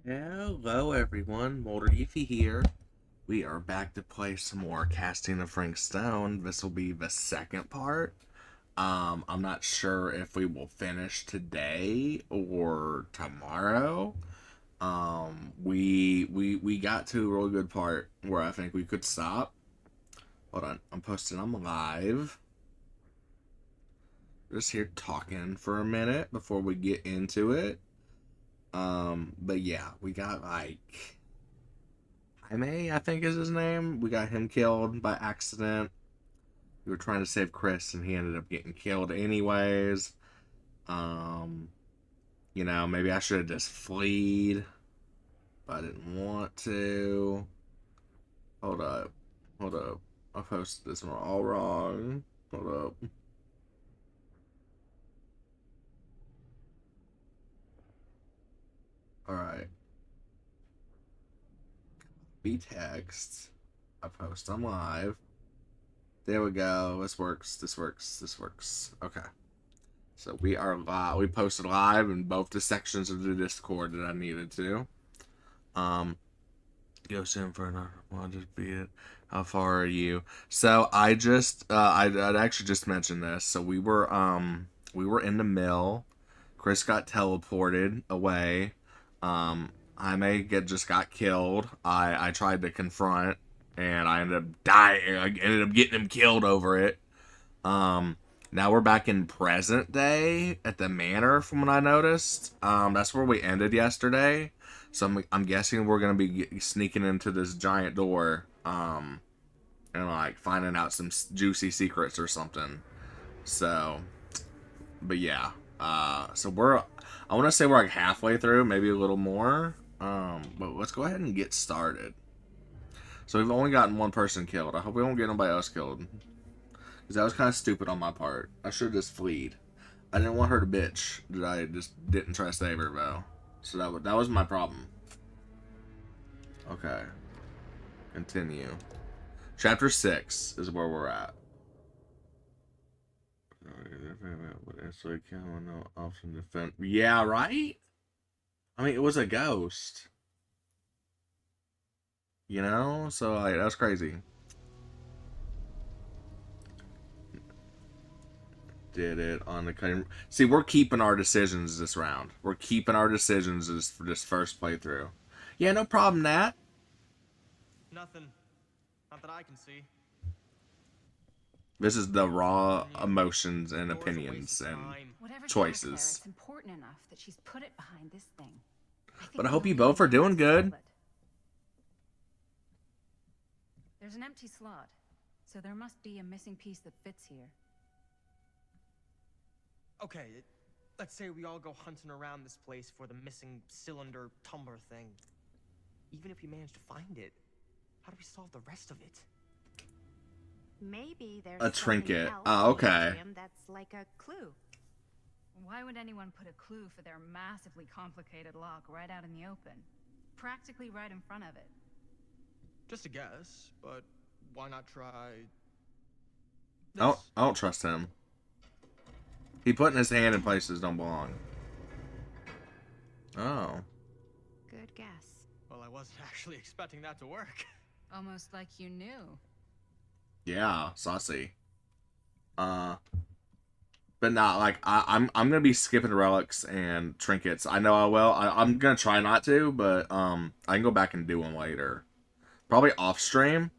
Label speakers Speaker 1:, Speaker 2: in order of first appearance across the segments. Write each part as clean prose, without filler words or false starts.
Speaker 1: Hello everyone, Moldereefy here. We are back to play some more Casting of Frank Stone. This will be the second part. I'm not sure if we will finish today or tomorrow. We got to a really good part where I think we could stop. Hold on, I'm live. Just here talking for a minute before we get into it. But yeah, we got like Jaime, I think is his name. We got him killed by accident. We were trying to save Chris, and he ended up getting killed anyways. Um, maybe I should have just fleed, but I didn't want to. Hold up, hold up. I posted this one all wrong. Hold up. All right. Be text. I post. I'm live. There we go. This works. This works. This works. Okay. So we are live. We posted live in both the sections of the Discord that I needed to. Go soon for another one. Just beat it. How far are you? So I just, I'd actually just mentioned this. So we were in the mill. Chris got teleported away. Jaime just got killed. I tried to confront, and I ended up dying. I ended up getting him killed over it. Now we're back in present day at the manor, from what I noticed. That's where we ended yesterday. So I'm guessing we're gonna be sneaking into this giant door, and like finding out some juicy secrets or something. So, but yeah, so I want to say we're like halfway through, maybe a little more. But let's go ahead and get started. So we've only gotten one person killed. I hope we won't get nobody else killed. Because that was kind of stupid on my part. I should have just fleed. I didn't want her to bitch that I just didn't try to save her, though. So that was my problem. Okay. Continue. Chapter 6 is where we're at. Yeah, right? I mean, it was a ghost. You know? So, like, that was crazy. Did it on the cutting. See, we're keeping our decisions this round. We're keeping our decisions for this first playthrough. Yeah, no problem, Nat.
Speaker 2: Nothing. Not that I can see.
Speaker 1: This is the raw emotions and opinions and
Speaker 3: Whatever's back there,
Speaker 1: choices.
Speaker 3: it's important enough that she's put it behind this thing.
Speaker 1: But I hope you both are doing good.
Speaker 3: There's an empty slot, so there must be a missing piece that fits here.
Speaker 2: Okay, let's say we all go hunting around this place for the missing cylinder tumbler thing. Even if we manage to find it, how do we solve the rest of it?
Speaker 4: Maybe there's
Speaker 1: A trinket.
Speaker 4: else
Speaker 1: Oh, okay.
Speaker 4: that's like a clue.
Speaker 3: Why would anyone put a clue for their massively complicated lock right out in the open? Practically right in front of it.
Speaker 2: Just a guess, but why not try this?
Speaker 1: I don't trust him. He putting his hand in places don't belong. Oh.
Speaker 4: Good guess.
Speaker 2: Well, I wasn't actually expecting that to work.
Speaker 3: Almost like you knew.
Speaker 1: Yeah, saucy. But not like I'm gonna be skipping relics and trinkets. I know I will. I'm gonna try not to, but I can go back and do them later. Probably off stream.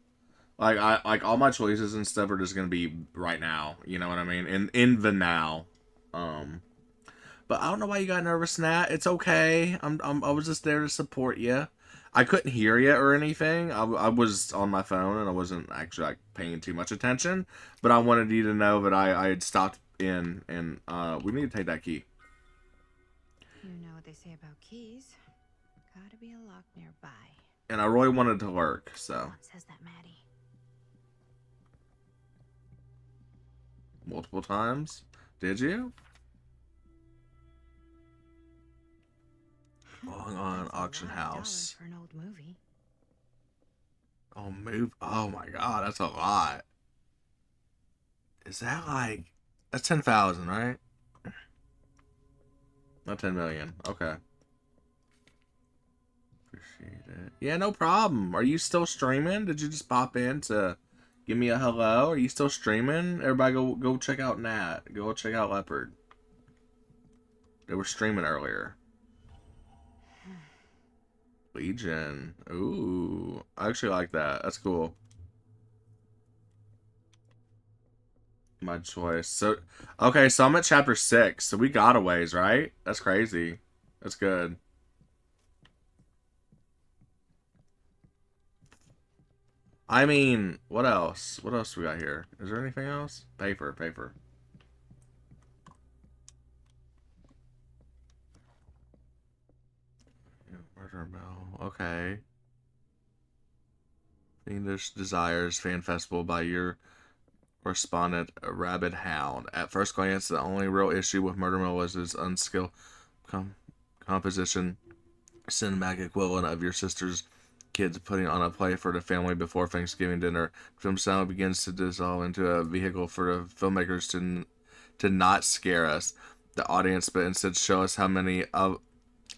Speaker 1: Like all my choices and stuff are just gonna be right now. You know what I mean? In the now. But I don't know why you got nervous, Nat. It's okay. I was just there to support you. I couldn't hear you or anything. I was on my phone and I wasn't actually like paying too much attention. But I wanted you to know that I had stopped in and we need to take that key.
Speaker 4: You know what they say about keys. Gotta be a lock nearby.
Speaker 1: And I really wanted to lurk, so.
Speaker 4: Says that Maddie.
Speaker 1: Multiple times? Did you? Long on auction house.
Speaker 4: For an old movie.
Speaker 1: Oh, move. Oh my god, that's a lot. Is that like. That's 10,000, right? Not 10 million. Okay. Appreciate it. Yeah, no problem. Are you still streaming? Did you just pop in to give me a hello? Are you still streaming? Everybody go check out Nat. Go check out Leopard. They were streaming earlier. Legion. Ooh. I actually like that. That's cool. My choice. So, okay, so I'm at chapter 6. So we got a ways, right? That's crazy. That's good. I mean, what else? What else we got here? Is there anything else? Paper. Murder Bell. Okay. Fiendish Desires Fan Festival by your correspondent, Rabid Hound. At first glance, the only real issue with Murder Mill was his unskilled composition, cinematic equivalent of your sister's kids putting on a play for the family before Thanksgiving dinner. Film sound begins to dissolve into a vehicle for the filmmakers to not scare us, the audience, but instead show us how many of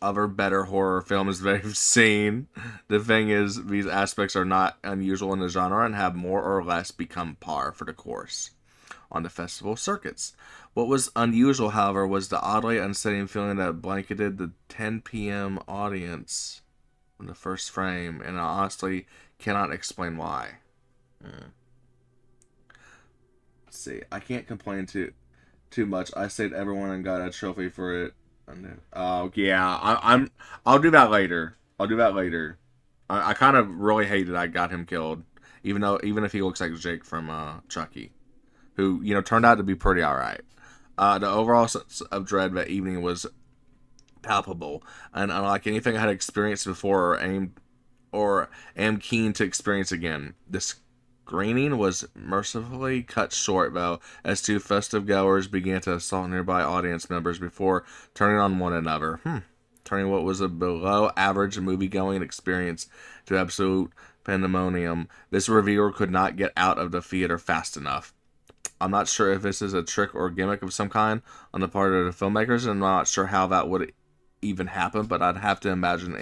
Speaker 1: other better horror films they've seen. The thing is, these aspects are not unusual in the genre and have more or less become par for the course on the festival circuits. What was unusual, however, was the oddly unsettling feeling that blanketed the 10 p.m. audience in the first frame, and I honestly cannot explain why. Let's see. I can't complain too much. I saved everyone and got a trophy for it. Oh yeah, I'll do that later. I kind of really hated I got him killed, even if he looks like Jake from Chucky, who turned out to be pretty alright. The overall sense of dread that evening was palpable, and unlike anything I had experienced before or am keen to experience again. This screening was mercifully cut short, though, as two festive goers began to assault nearby audience members before turning on one another. Turning what was a below-average movie-going experience to absolute pandemonium. This reviewer could not get out of the theater fast enough. I'm not sure if this is a trick or gimmick of some kind on the part of the filmmakers, and I'm not sure how that would even happen, but I'd have to imagine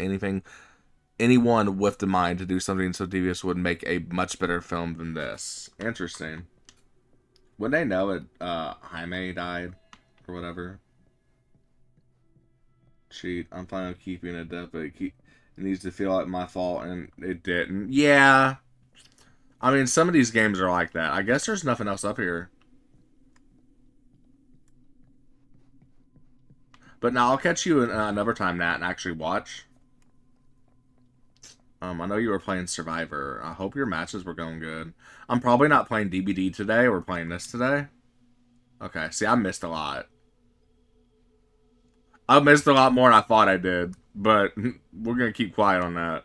Speaker 1: anyone with the mind to do something so devious would make a much better film than this. Interesting. Would they know it, Jaime died? Or whatever? Cheat. I'm planning on keeping it up, but it needs to feel like my fault, and it didn't. Yeah. I mean, some of these games are like that. I guess there's nothing else up here. But now I'll catch you another time, Nat, and actually watch. I know you were playing Survivor. I hope your matches were going good. I'm probably not playing DBD today. We're playing this today. Okay, see, I missed a lot. I missed a lot more than I thought I did. But we're going to keep quiet on that.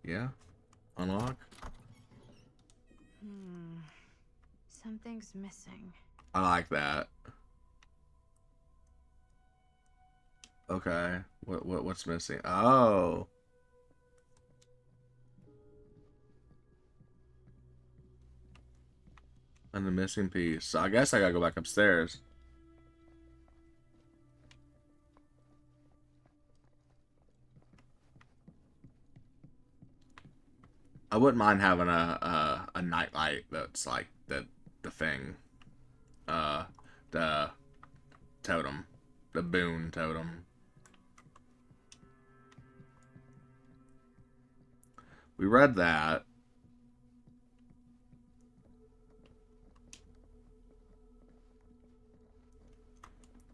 Speaker 1: Yeah. Unlock.
Speaker 4: Something's missing.
Speaker 1: I like that. Okay. What's missing? Oh. And the missing piece. So I guess I gotta go back upstairs. I wouldn't mind having a nightlight that's like the thing. The totem. The boon totem. We read that.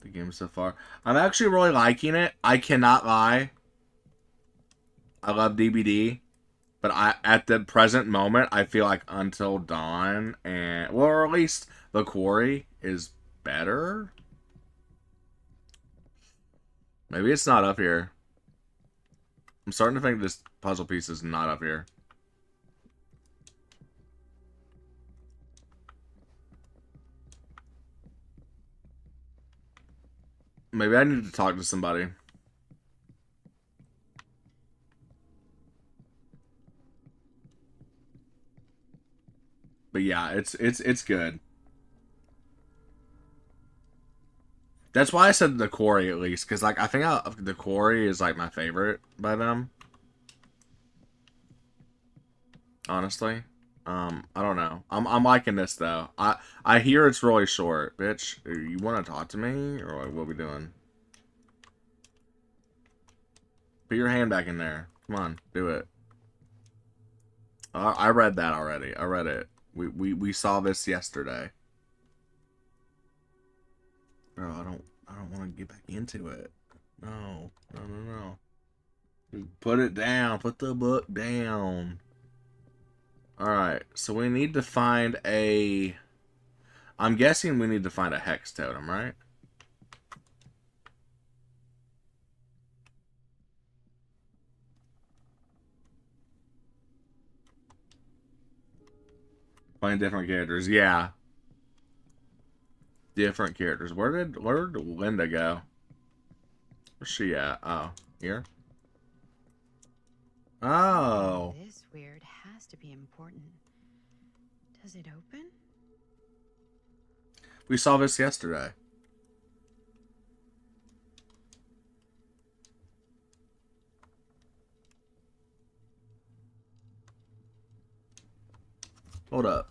Speaker 1: The game so far. I'm actually really liking it. I cannot lie. I love DBD. But at the present moment, I feel like Until Dawn or at least The Quarry is better. Maybe it's not up here. I'm starting to think this puzzle piece is not up here. Maybe I need to talk to somebody. But yeah, it's good. That's why I said the quarry at least, because like I think the quarry is like my favorite by them. Honestly, I don't know. I'm liking this though. I hear it's really short, bitch. You want to talk to me or like, what we doing? Put your hand back in there. Come on, do it. I read that already. I read it. We saw this yesterday. Bro, I don't want to get back into it. No. Put it down. Put the book down. Alright, so we need to find a... I'm guessing we need to find a hex totem, right? Find different characters, yeah. Different characters. Where did Linda go? Where's she at? Oh, here? Oh.
Speaker 4: This weird has to be important. Does it open?
Speaker 1: We saw this yesterday. Hold up.